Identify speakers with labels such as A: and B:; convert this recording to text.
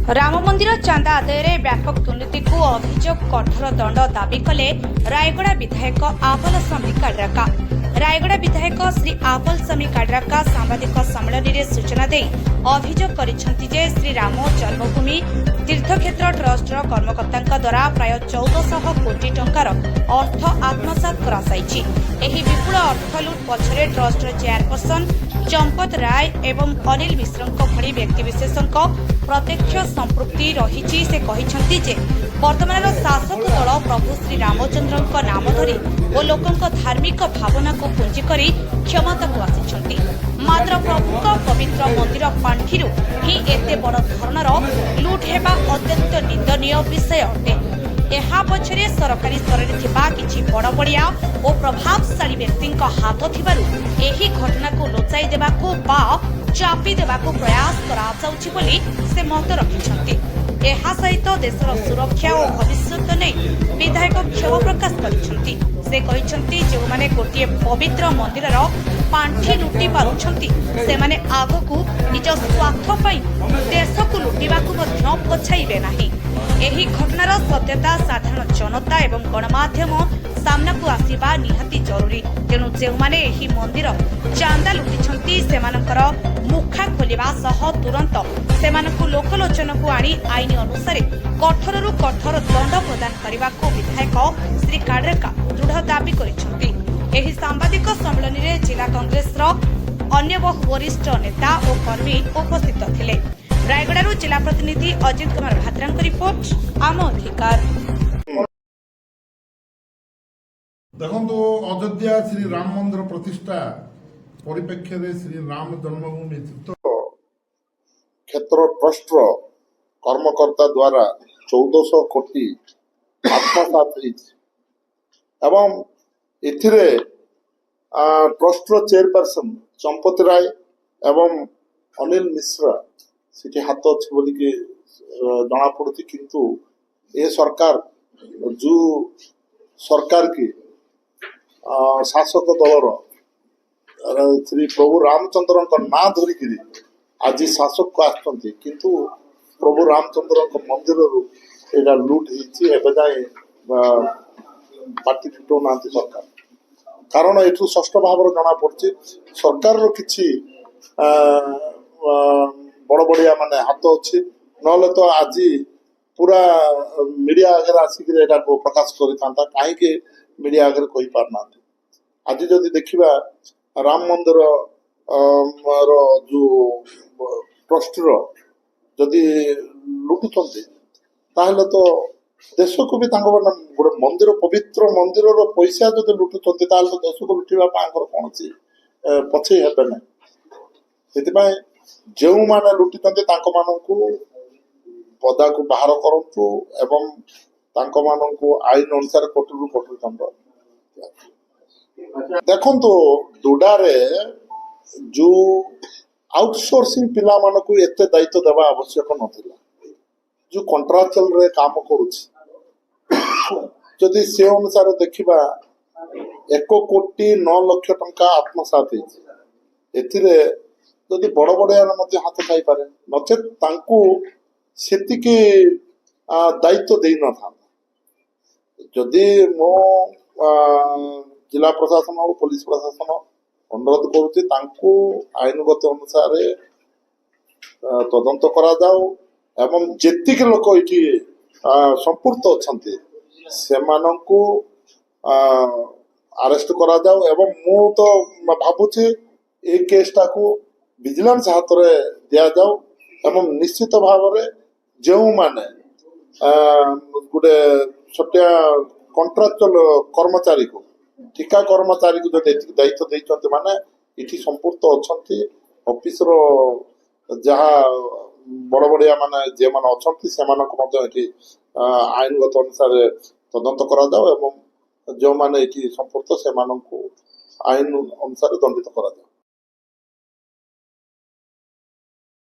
A: राम मंदिर चांदा आदाय व्यापक दुर्नीति को अभियोग कठोर दंड दाबी कले रायगड़ा विधायक आबल स्वामी काड्राका। रायगड़ा विधायक श्री आबल स्वामी काड्राका सांबादिक सम्मेलन में सूचना दे अभियोग करिसेंति जे श्री राम जन्मभूमि तीर्थक्षेत्र ट्रस्ट कर्मकर्ता द्वारा प्राय 1400 कोटी टंकार अर्थ आत्मसात करासाइछि। एही विपुल अर्थ लुट पछरे ट्रस्ट चेयरपर्सन चंपत राय एवं अनिल मिश्रଙ୍କ भଳି व्यक्तिविशेषଙ୍କ प्रत्यक्ष संपृक्ति रही। से कहिसेंति जे वर्तमान शासक दल प्रभु श्री रामचंद्रଙ୍କ नाम धरी और लोकଙ୍କ धार्मिक भावना को पुंजी करी क्षमता को आसिछंती। मात्र प्रभुଙ୍କ पवित्र मंदिर पांठिरु ही एते बड़ धरणर लुट हेबा अत्यंत निंदनीय विषय अटे। ଏହା ପଛରେ ସରକାରୀ ସ୍ତରରେ ଥିବା କିଛି ବଡ଼ବଡ଼ିଆ ଓ ପ୍ରଭାବଶାଳୀ ବ୍ୟକ୍ତିଙ୍କ ହାତ ଥିବାରୁ ଏହି ଘଟଣାକୁ ଲୁଚାଇ ଦେବାକୁ ବା ଚାପି ଦେବାକୁ ପ୍ରୟାସ କରାଯାଉଛି ବୋଲି ସେ ମତ ରଖିଛନ୍ତି। ଏହା ସହିତ ଦେଶର ସୁରକ୍ଷା ଓ ଭବିଷ୍ୟତ ନେଇ ବିଧାୟକ କ୍ଷୋଭ ପ୍ରକାଶ କରିଛନ୍ତି। ସେ କହିଛନ୍ତି ଯେଉଁମାନେ ଗୋଟିଏ ପବିତ୍ର ମନ୍ଦିରର ପାଣ୍ଠି ଲୁଟି ପାରୁଛନ୍ତି ସେମାନେ ଆଗକୁ ନିଜ ସ୍ୱାର୍ଥ ପାଇଁ ଦେଶକୁ ଲୁଟିବାକୁ ମଧ୍ୟ ପଛାଇବେ ନାହିଁ। ଏହି ଘଟଣାର ସତ୍ୟତା ସାଧାରଣ ଜନତା ଏବଂ ଗଣମାଧ୍ୟମ ସାମ୍ନାକୁ ଆସିବା ନିହାତି ଜରୁରୀ। ତେଣୁ ଯେଉଁମାନେ ଏହି ମନ୍ଦିର ଚାନ୍ଦା ଲୁଟିଛନ୍ତି ସେମାନଙ୍କର ମୁଖା ଖୋଲିବା ସହ ତୁରନ୍ତ ସେମାନଙ୍କୁ ଲୋକଲୋଚନକୁ ଆଣି ଆଇନ ଅନୁସାରେ କଠୋରରୁ କଠୋର ଦଣ୍ଡ ପ୍ରଦାନ କରିବାକୁ ବିଧାୟକ ଶ୍ରୀ କାଡ୍ରାକା ଦୃଢ଼ ଦାବି କରିଛନ୍ତି। ଏହି ସାମ୍ବାଦିକ ସମ୍ମିଳନୀରେ ଜିଲ୍ଲା କଂଗ୍ରେସର ଅନ୍ୟ ବହୁ वरिष्ठ नेता और कर्मी उपस्थित थे। रायगड़ारू जिला प्रतिनिधि अजित कुमार भाद्रा रिपोर्ट आम अधिकार।
B: देखो अयोध्या श्री राम मंदिर प्रतिष्ठा परिप्रेक्षी श्री राम जन्मभूमि तीर्थ
C: क्षेत्र ट्रस्ट कर्मकर्ता द्वारा 1400 कोटी आत्मसात एवं एथिरे ट्रस्ट चेयरपर्सन चंपत राय एवं अनिल मिश्र से हाथ अच्छे बोलिकी जना पड़ी। किंतु ये सरकार जो सरकार की शासक दलर श्री प्रभु रामचंद्र ना धरिकी आज शासक को आसुँच किंतु प्रभु रामचंद्र मंदिर यहाँ लुट होए पार्टी फिटौ ना सरकार। कारण एठू स्पष्ट भाव जना पड़ी सरकार किसी बड़ बड़िया माने हाथ अच्छी ना तो आज पूरा मीडिया आगे आसिक प्रकाश करता कहीं मीडिया आगे कही पारना। आज जदि देखा राम मंदिर जो ट्रस्ट जदि लुटुंट ताहले तो देश को भी गोटे मंदिर पवित्र मंदिर पैसा जब लुटुंट तो देश को लुटा कौन पछे हे ना। से जो मैंने लुटिंट पदा को बाहर करतु एवं आईन अनुसार कठोर कठोर दंड। देखो दुडारे जो आउटसोर्सिंग पिला मानकु एते दायित्व देवा आवश्यक नथिला। जो कॉन्ट्रैक्चुअल रे काम करूछि जदि से अनुसार देखिबा 1 कोटी 9 लाख टंका आत्मसात एथिरे जदि बड़ बड़िया हाथ थाई पारे नचे तांकु सेतिके दायित्व दे न था। जदि मो जिला प्रशासन और पुलिस प्रशासन अनुरोध करुच्ची तांकु आईनगत अनुसार तदंत करा जाओ एवं जेतिक लोक ये संपुक्त अच्छा से अरेस्ट करा जाओ। एवं मु तो भावुची ए केसटा को विजिलेंस हाथ रे दिया जाओ एवं निश्चित भाव में जो माने गोटे छोटिया कॉन्ट्रैक्चुअल कर्मचारी को ठिका कर्मचारी को जो दायित्व देते माने इठी संपुक्त अच्छा ऑफिस रो जहाँ बड़ बड़िया माने जे माने अच्छा से आईनगत अनुसार तदंत करा जाओ एवं जो माने इठी संपुक्त से आईन अनुसार दंडित करा जाओ।